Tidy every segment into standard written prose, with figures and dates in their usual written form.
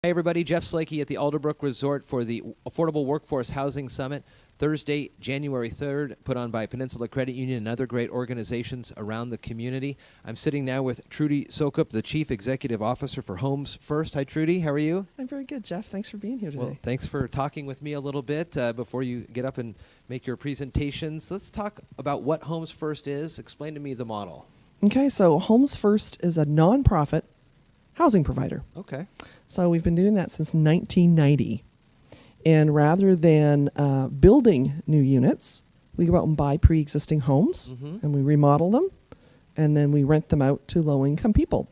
Hey everybody, Jeff Slakey at the Alderbrook Resort for the Affordable Workforce Housing Summit, Thursday, January 3rd, put on by Peninsula Credit Union and other great organizations around the community. I'm sitting now with Trudy Soucoup, the Chief Executive Officer for Homes First. Hi Trudy, how are you? I'm very good, Jeff. Thanks for being here today. Well, thanks for talking with me a little bit before you get up and make your presentations. Let's talk about what Homes First is. Explain to me the model. Okay, so Homes First is a nonprofit housing provider. Okay. So we've been doing that since 1990. And rather than building new units, we go out and buy pre-existing homes and we remodel them and then we rent them out to low-income people.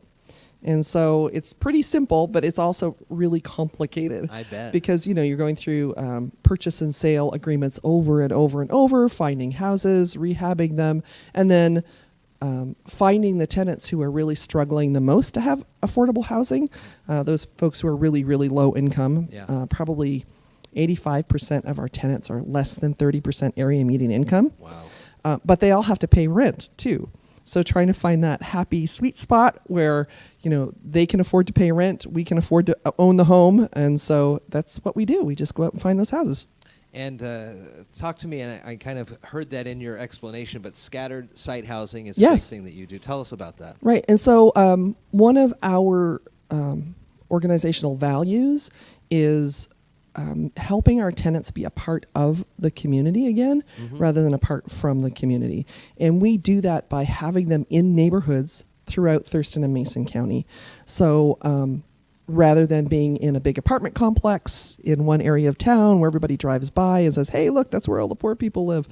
And so it's pretty simple, but it's also really complicated. I bet. Because, you're going through purchase and sale agreements over and over and over, finding houses, rehabbing them, and then finding the tenants who are really struggling the most to have affordable housing, those folks who are really, really low income. Yeah. Probably 85% of our tenants are less than 30% area median income. Wow. But they all have to pay rent too. So trying to find that happy sweet spot where, they can afford to pay rent, we can afford to own the home. And so that's what we do. We just go out and find those houses. And talk to me, and I kind of heard that in your explanation, but scattered site housing is a Yes. big thing that you do. Tell us about that. Right. And so one of our organizational values is helping our tenants be a part of the community again, rather than apart from the community. And we do that by having them in neighborhoods throughout Thurston and Mason County. So rather than being in a big apartment complex in one area of town where everybody drives by and says, hey, look, that's where all the poor people live.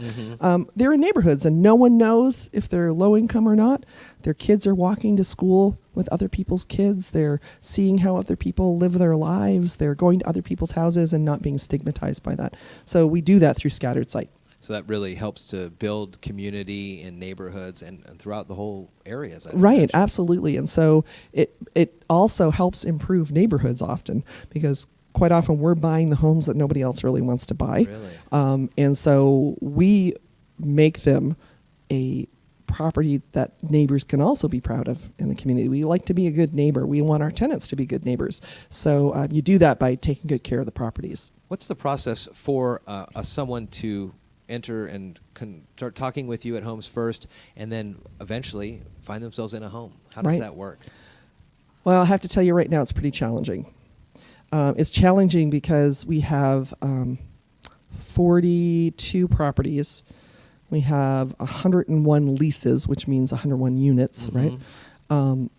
They're in neighborhoods and no one knows if they're low income or not. Their kids are walking to school with other people's kids. They're seeing how other people live their lives. They're going to other people's houses and not being stigmatized by that. So we do that through scattered site. So that really helps to build community in neighborhoods and throughout the whole areas. Right, absolutely. And so it also helps improve neighborhoods often because quite often we're buying the homes that nobody else really wants to buy. Really? And so we make them a property that neighbors can also be proud of in the community. We like to be a good neighbor. We want our tenants to be good neighbors. So you do that by taking good care of the properties. What's the process for someone to enter and start talking with you at Homes First and then eventually find themselves in a home? How does that work? Well, I have to tell you right now it's pretty challenging. It's challenging because we have 42 properties. We have 101 leases, which means 101 units, right? And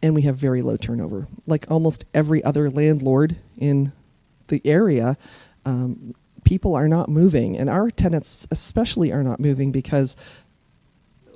we have very low turnover. Like almost every other landlord in the area, people are not moving, and our tenants especially are not moving because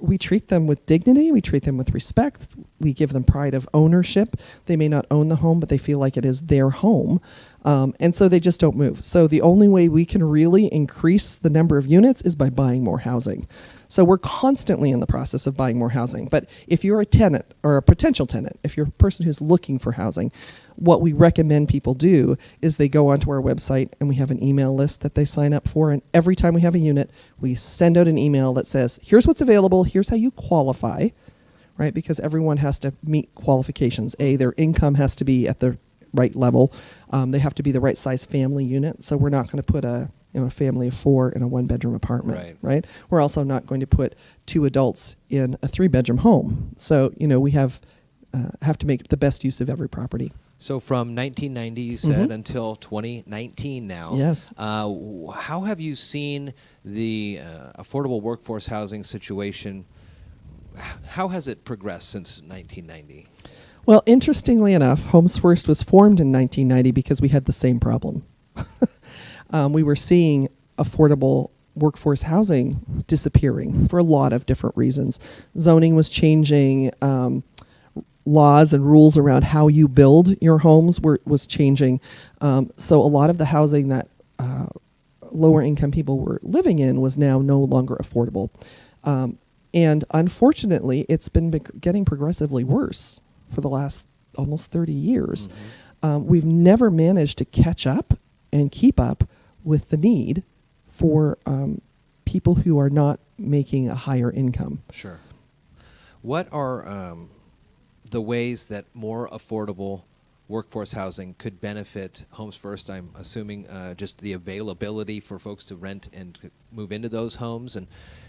we treat them with dignity, we treat them with respect, we give them pride of ownership. They may not own the home, but they feel like it is their home, and so they just don't move. So the only way we can really increase the number of units is by buying more housing. So we're constantly in the process of buying more housing. But if you're a tenant or a potential tenant, if you're a person who's looking for housing, what we recommend people do is they go onto our website and we have an email list that they sign up for. And every time we have a unit, we send out an email that says, here's what's available, here's how you qualify, right? Because everyone has to meet qualifications. Their income has to be at the right level. They have to be the right size family unit. So we're not going to put a family of 4 in a 1-bedroom apartment, right? We're also not going to put 2 adults in a 3-bedroom home. So, we have to make the best use of every property. So from 1990, you said, until 2019 now. Yes. How have you seen the affordable workforce housing situation? How has it progressed since 1990? Well, interestingly enough, Homes First was formed in 1990 because we had the same problem. We were seeing affordable workforce housing disappearing for a lot of different reasons. Zoning was changing. Laws and rules around how you build your homes was changing. So a lot of the housing that lower income people were living in was now no longer affordable. And unfortunately, it's been getting progressively worse for the last almost 30 years. We've never managed to catch up and keep up with the need for people who are not making a higher income. Sure. What are the ways that more affordable workforce housing could benefit Homes First. I'm assuming just the availability for folks to rent and move into those homes. And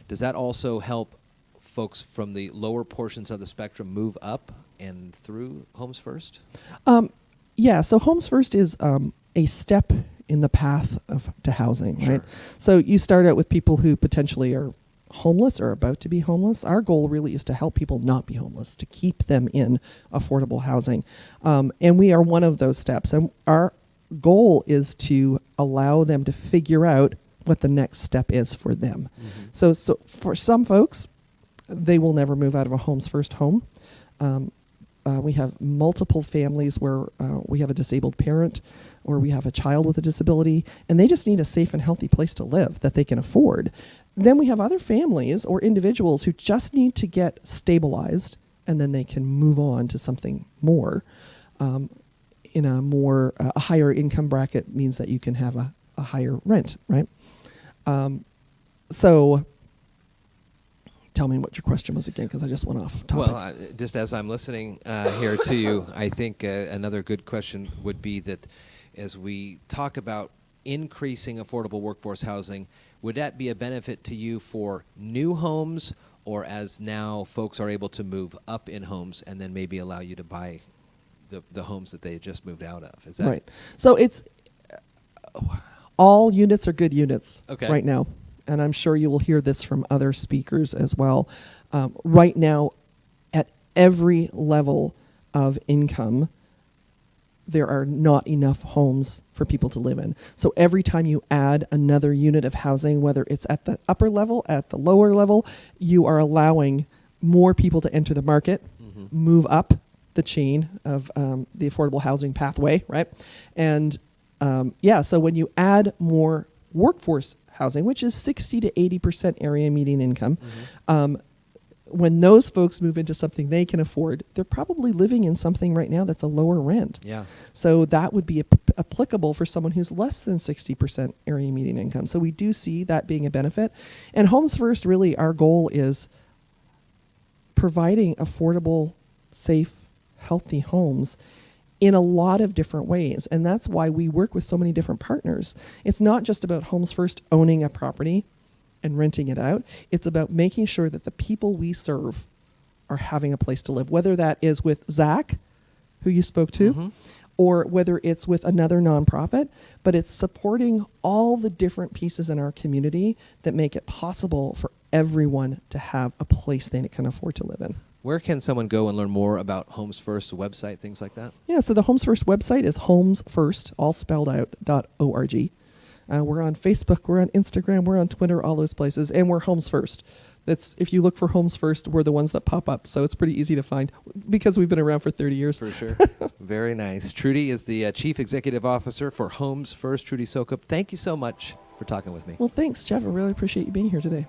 does that also help folks from the lower portions of the spectrum move up and through Homes First? Yeah, so Homes First is a step in the path to housing, Sure. right? So you start out with people who potentially are homeless or about to be homeless. Our goal really is to help people not be homeless, to keep them in affordable housing. And we are one of those steps. And our goal is to allow them to figure out what the next step is for them. Mm-hmm. So for some folks, they will never move out of a Homes First home. We have multiple families where we have a disabled parent or we have a child with a disability, and they just need a safe and healthy place to live that they can afford. Then we have other families or individuals who just need to get stabilized, and then they can move on to something more. In a higher income bracket means that you can have a higher rent, right? So tell me what your question was again, because I just went off topic. Well, just as I'm listening here to you, I think another good question would be that as we talk about increasing affordable workforce housing, would that be a benefit to you for new homes, or as now folks are able to move up in homes and then maybe allow you to buy the homes that they just moved out of? Is that right? So it's all units are good units right now. And I'm sure you will hear this from other speakers as well. Right now, at every level of income, there are not enough homes for people to live in. So every time you add another unit of housing, whether it's at the upper level, at the lower level, you are allowing more people to enter the market, move up the chain of the affordable housing pathway, right? And so when you add more workforce housing, which is 60 to 80% area median income, when those folks move into something they can afford, they're probably living in something right now that's a lower rent. Yeah. So that would be applicable for someone who's less than 60% area median income. So we do see that being a benefit. And Homes First, really, our goal is providing affordable, safe, healthy homes in a lot of different ways. And that's why we work with so many different partners. It's not just about Homes First owning a property and renting it out. It's about making sure that the people we serve are having a place to live, whether that is with Zach, who you spoke to, or whether it's with another nonprofit, but it's supporting all the different pieces in our community that make it possible for everyone to have a place they can afford to live in. Where can someone go and learn more about Homes First, the website, things like that? Yeah, so the Homes First website is homesfirst, all spelled out, .org. We're on Facebook, we're on Instagram, we're on Twitter, all those places, and we're Homes First. That's, if you look for Homes First, we're the ones that pop up, so it's pretty easy to find because we've been around for 30 years. For sure. Very nice. Trudy is the Chief Executive Officer for Homes First. Trudy Soucoup, thank you so much for talking with me. Well, thanks, Jeff. I really appreciate you being here today.